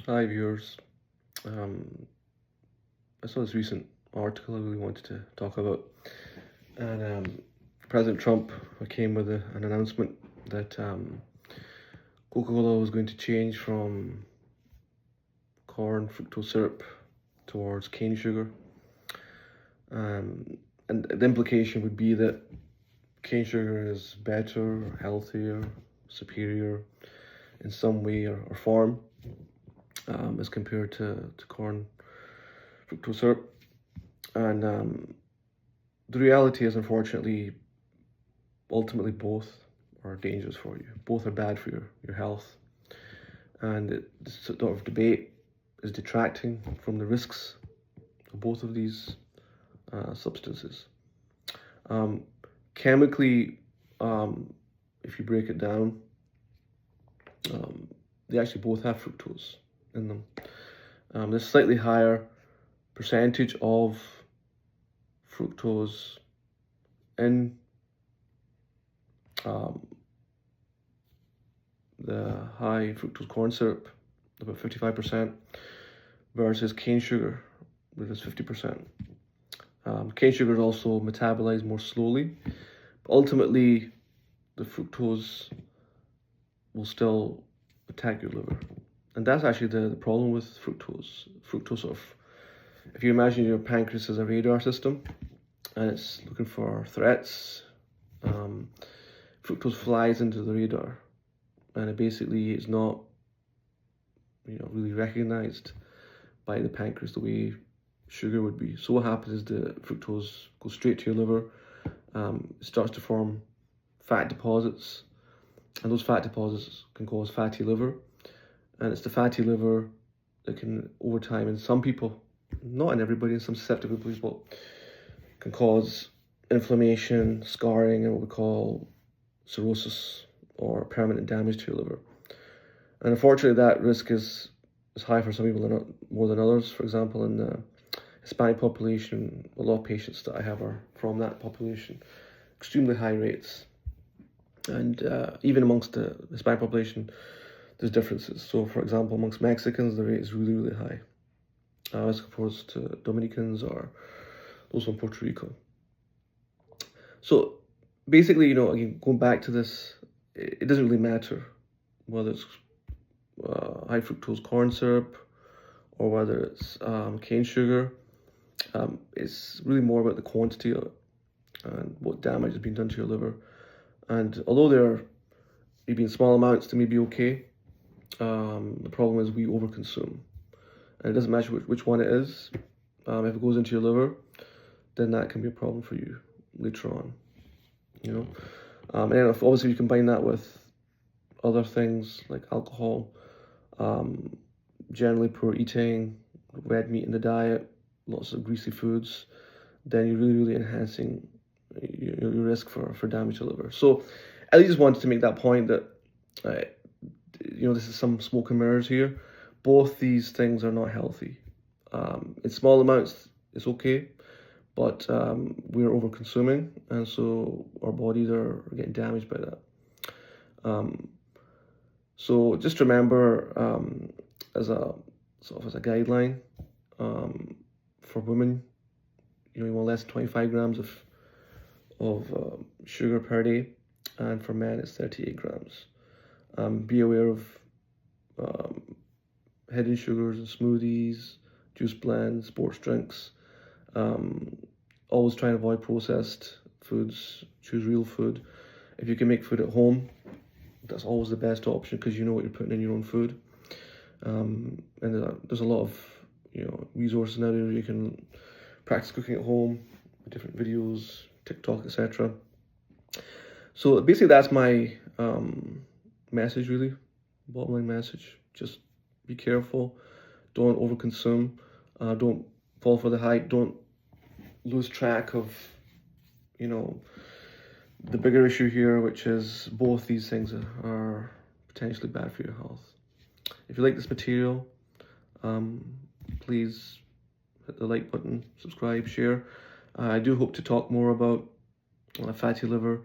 Hi viewers. Um, I saw this recent article I really wanted to talk about, and President Trump came with an announcement that Coca Cola was going to change from corn fructose syrup towards cane sugar, and the implication would be that cane sugar is better, healthier, superior in some way or form as compared to corn fructose syrup. And the reality is, unfortunately, ultimately both are dangerous for you. Both are bad for your health. And this sort of debate is detracting from the risks of both of these substances. Chemically, if you break it down, they actually both have fructose in them. There's slightly higher percentage of fructose in the high fructose corn syrup, about 55%, versus cane sugar, which is 50%. Cane sugar is also metabolized more slowly, but ultimately the fructose will still attack your liver. And that's actually the problem with fructose. Fructose sort of, if you imagine your pancreas as a radar system, and it's looking for threats, fructose flies into the radar, and it basically is not, really recognized by the pancreas the way sugar would be. So what happens is the fructose goes straight to your liver. It starts to form fat deposits, and those fat deposits can cause fatty liver. And it's the fatty liver that can, over time, in some people, not in everybody, in some susceptible people, can cause inflammation, scarring, and what we call cirrhosis, or permanent damage to your liver. And unfortunately, that risk is high for some people, more than others. For example, in the Hispanic population, a lot of patients that I have are from that population, extremely high rates. And even amongst the Hispanic population, there's differences. So, for example, amongst Mexicans, the rate is really, really high, as opposed to Dominicans or those from Puerto Rico. So, basically, again, going back to this, it doesn't really matter whether it's high fructose corn syrup or whether it's cane sugar. It's really more about the quantity of it and what damage has been done to your liver. And although they're maybe in small amounts, they may be okay. The problem is we overconsume, and it doesn't matter which one it is. If it goes into your liver, then that can be a problem for you later on. And then obviously you combine that with other things like alcohol, generally poor eating, red meat in the diet, lots of greasy foods, then you're really, really enhancing your risk for damage to the liver. So I just wanted to make that point that, this is some smoke and mirrors here. Both these things are not healthy. In small amounts, it's okay, but we're over-consuming, and so our bodies are getting damaged by that. So just remember, as a guideline, for women, you want less than 25 grams of sugar per day, and for men it's 38 grams. Be aware of hidden sugars in smoothies, juice blends, sports drinks. Always try and avoid processed foods. Choose real food. If you can make food at home, that's always the best option, because you know what you're putting in your own food. And there's a lot of resources now where you can practice cooking at home, different videos, TikTok, etc. So basically, that's my message, really. Bottom line message: just be careful. Don't overconsume. Don't fall for the hype. Don't lose track of, the bigger issue here, which is both these things are potentially bad for your health. If you like this material, please hit the like button, subscribe, share. I do hope to talk more about fatty liver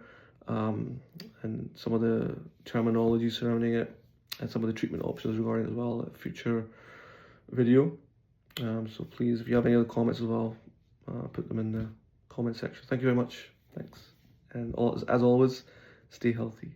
and some of the terminology surrounding it, and some of the treatment options regarding it as well at a future video. So please, if you have any other comments as well, put them in the comment section. Thank you very much. Thanks. And as always, stay healthy.